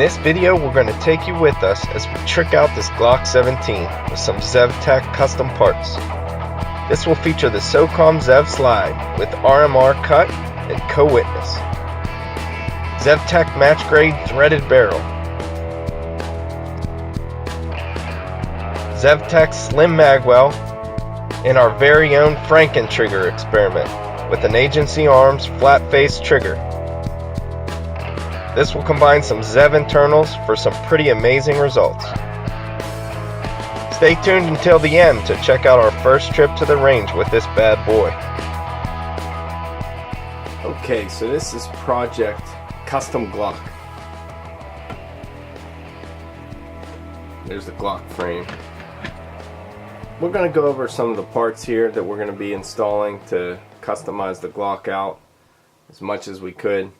this video, we're going to take you with us as we trick out this Glock 17 with some Zev Tech custom parts. This will feature the Socom Zev slide with RMR cut and co-witness, Zev Tech match grade threaded barrel, Zev Tech slim Magwell, and our very own Franken trigger experiment with an Agency Arms flat face trigger. This will combine some Zev internals for some pretty amazing results. Stay tuned until the end to check out our first trip to the range with this bad boy. Okay, so this is Project Custom Glock. There's the Glock frame. We're going to go over some of the parts here that we're going to be installing to customize the Glock out as much as we could.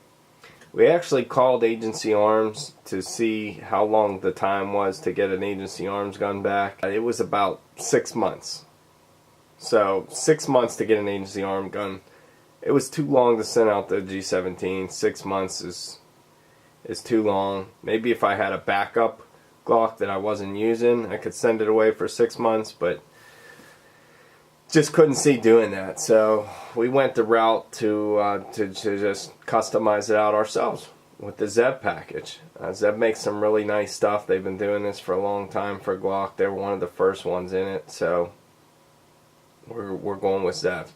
We actually called Agency Arms to see how long the time was to get an Agency Arms gun back. It was about 6 months. So 6 months to get an Agency Arms gun. It was too long to send out the G17. 6 months is too long. Maybe if I had a backup Glock that I wasn't using, I could send it away for 6 months, but just couldn't see doing that. So we went the route to just customize it out ourselves with the Zev package. Zev makes some really nice stuff. They've been doing this for a long time for Glock. They were one of the first ones in it, so we're going with Zev.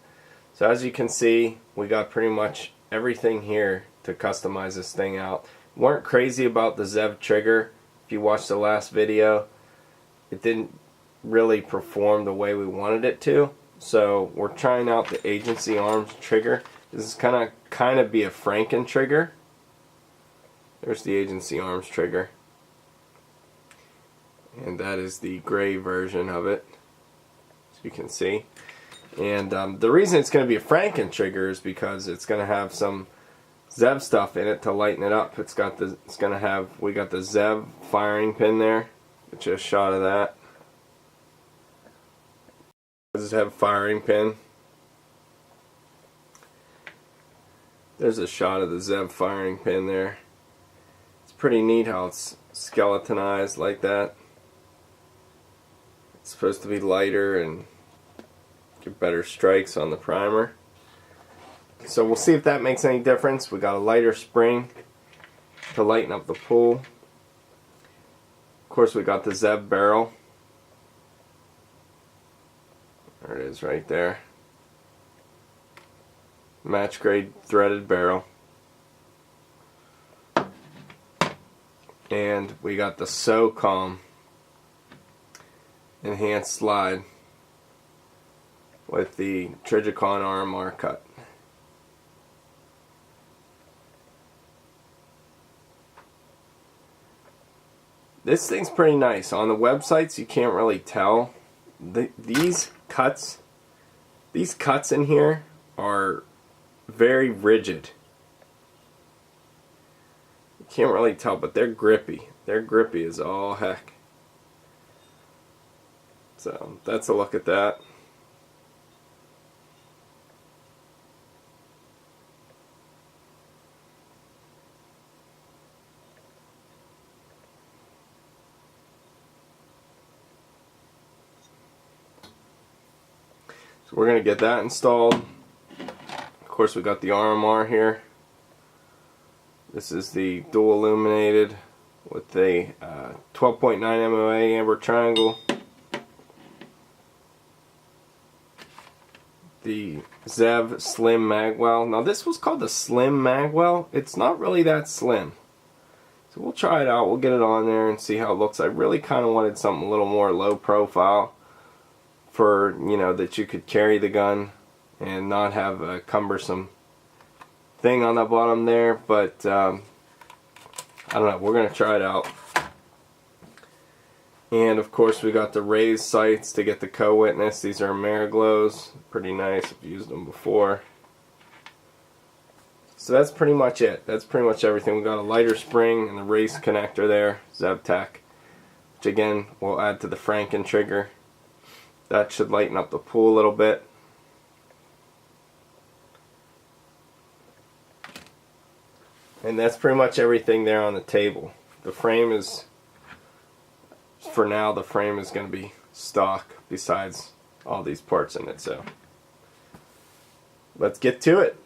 So as you can see, we got pretty much everything here to customize this thing out. Weren't crazy about the Zev trigger. If you watched the last video, it didn't really perform the way we wanted it to. So we're trying out the Agency Arms trigger. This is kind of be a Franken trigger. There's the Agency Arms trigger, and that is the gray version of it, as you can see. And the reason it's going to be a Franken trigger is because it's going to have some Zev stuff in it to lighten it up. We got the Zev firing pin there. Just a shot of that. Zev firing pin. There's a shot of the Zev firing pin there. It's pretty neat how it's skeletonized like that. It's supposed to be lighter and give better strikes on the primer. So we'll see if that makes any difference. We got a lighter spring to lighten up the pull. Of course, we got the Zev barrel. There it is right there. Match grade threaded barrel. And we got the Socom enhanced slide with the Trigicon RMR cut. This thing's pretty nice. On the websites you can't really tell. These cuts in here are very rigid. You can't really tell, but they're grippy. They're grippy as all heck. So that's a look at that. So we're going to get that installed. Of course, we got the RMR here. This is the dual illuminated with the 12.9 MOA amber triangle. The Zev slim Magwell. Now this was called the slim Magwell. It's not really that slim. So we'll try it out. We'll get it on there and see how it looks. I really kind of wanted something a little more low profile, for, you know, that you could carry the gun and not have a cumbersome thing on the bottom there, but I don't know, we're going to try it out. And of course we got the raised sights to get the co-witness. These are Magwells, pretty nice, I've used them before. So that's pretty much it. That's pretty much everything. We got a lighter spring and the race connector there, Zev Tech, which again we'll add to the Franken trigger. That should lighten up the pull a little bit. And that's pretty much everything there on the table. The frame is, for now, the frame is going to be stock besides all these parts in it. So let's get to it.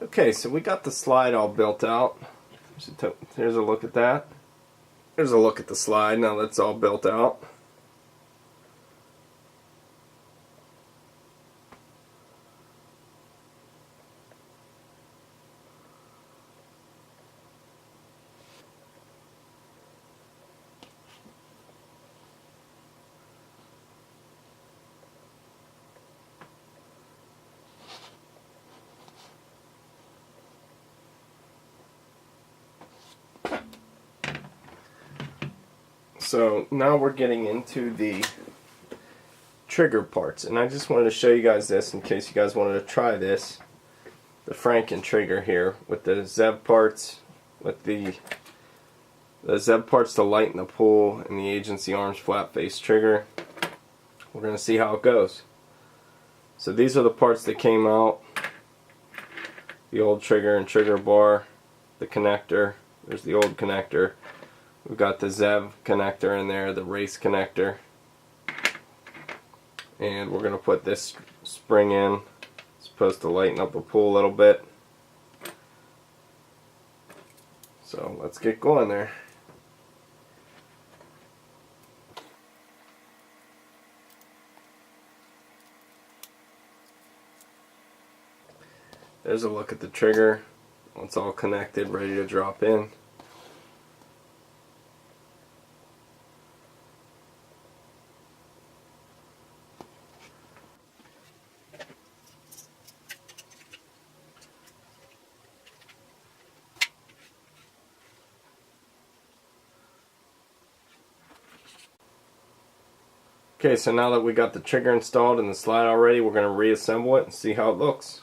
Okay, so we got the slide all built out. Here's a look at that. Here's a look at the slide now that's all built out. So now we're getting into the trigger parts, and I just wanted to show you guys this in case you guys wanted to try this. The Franken trigger here with the Zev parts, with the Zev parts to lighten the pull, and the agency arms flat face trigger. We're going to see how it goes. So these are the parts that came out. The old trigger and trigger bar, the connector, there's the old connector. We've got the Zev connector in there, the race connector. And we're going to put this spring in. It's supposed to lighten up the pull a little bit. So let's get going there. There's a look at the trigger. It's all connected, ready to drop in. Okay, so now that we got the trigger installed and the slide already, we're going to reassemble it and see how it looks.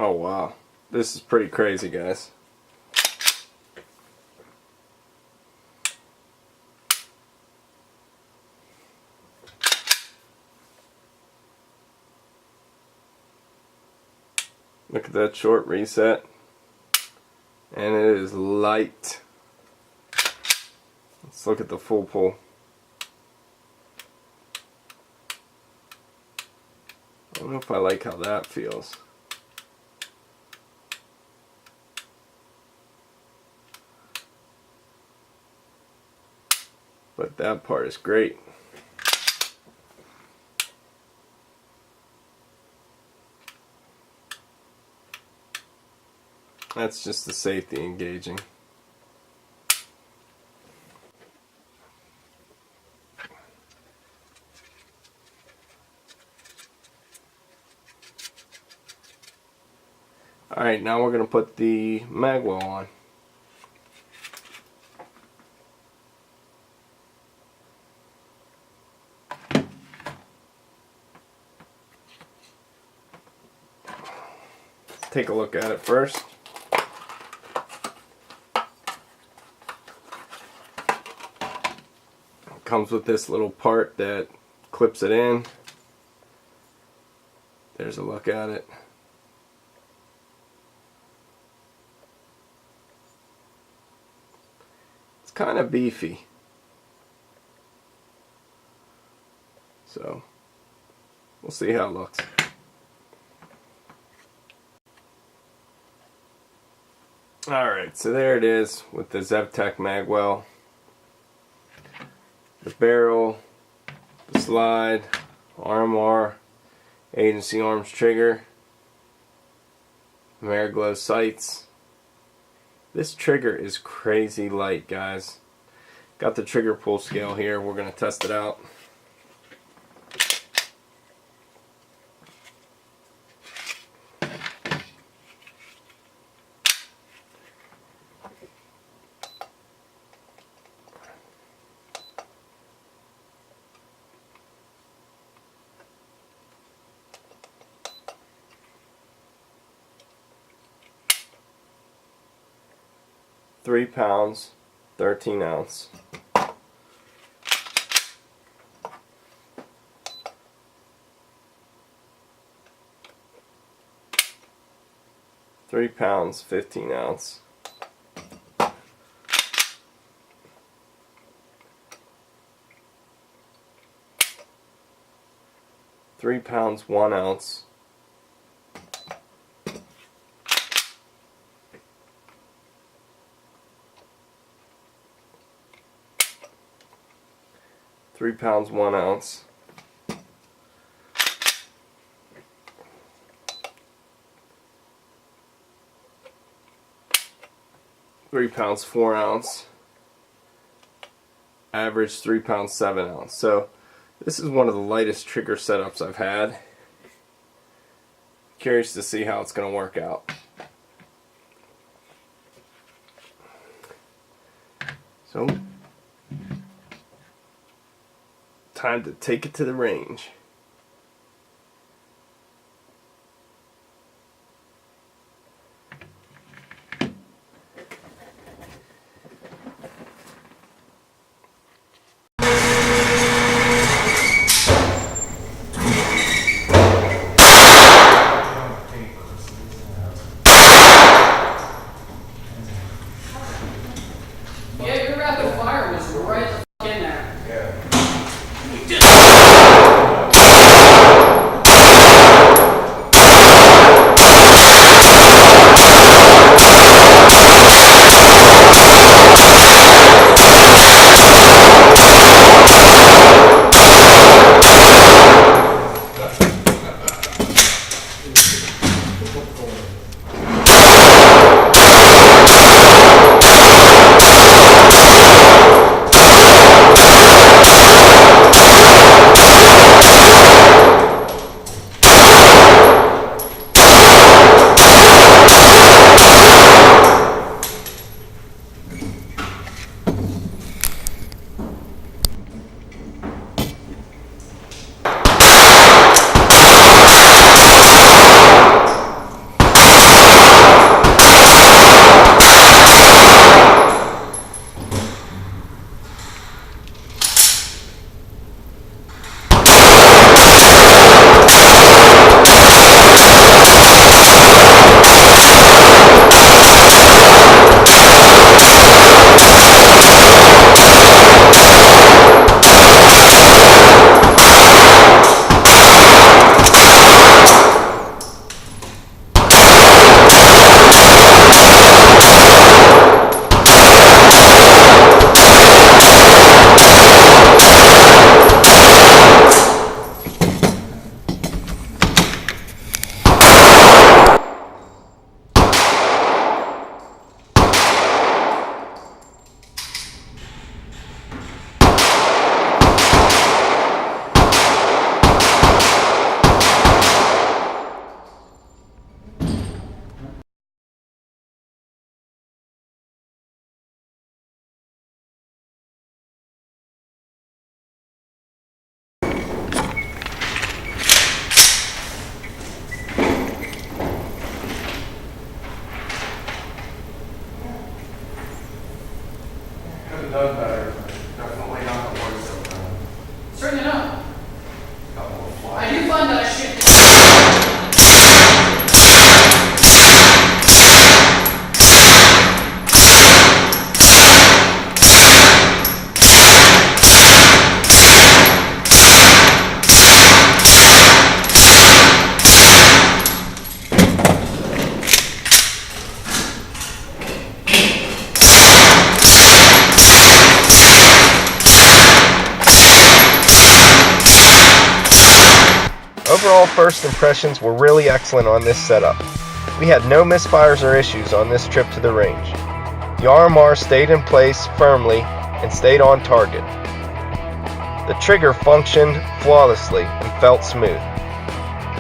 Oh wow, this is pretty crazy, guys. Look at that short reset, and it is light. Let's look at the full pull. I don't know if I like how that feels. But that part is great. That's just the safety engaging. Alright, now we're going to put the Magwell on. Take a look at it first. It comes with this little part that clips it in. There's a look at it. It's kind of beefy. So we'll see how it looks. Alright, so there it is with the Zev Tech Magwell. The barrel, the slide, RMR, agency arms trigger. Magwell sights. This trigger is crazy light, guys. Got the trigger pull scale here. We're going to test it out. £3, 13 ounce. £3, 15 ounce. £3, 1 ounce. £3, 1 ounce. £3, 4 ounce. Average £3, 7 ounce. So this is one of the lightest trigger setups I've had. Curious to see how it's going to work out. So time to take it to the range. Yeah, your rapid fire was right in there. Yeah. Could have done better. Definitely not the worst of them. Certainly not. Couple of flies. I do find that shit. Overall first impressions were really excellent on this setup. We had no misfires or issues on this trip to the range. The RMR stayed in place firmly and stayed on target. The trigger functioned flawlessly and felt smooth.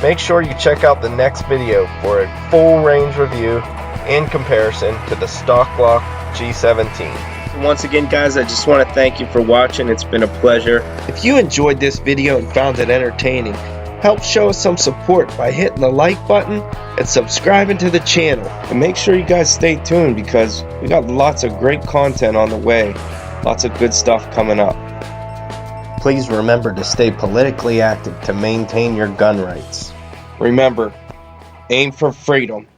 Make sure you check out the next video for a full range review in comparison to the stock Glock G17. Once again, guys, I just want to thank you for watching. It's been a pleasure. If you enjoyed this video and found it entertaining, help show us some support by hitting the like button and subscribing to the channel. And make sure you guys stay tuned because we got lots of great content on the way. Lots of good stuff coming up. Please remember to stay politically active to maintain your gun rights. Remember, aim for freedom.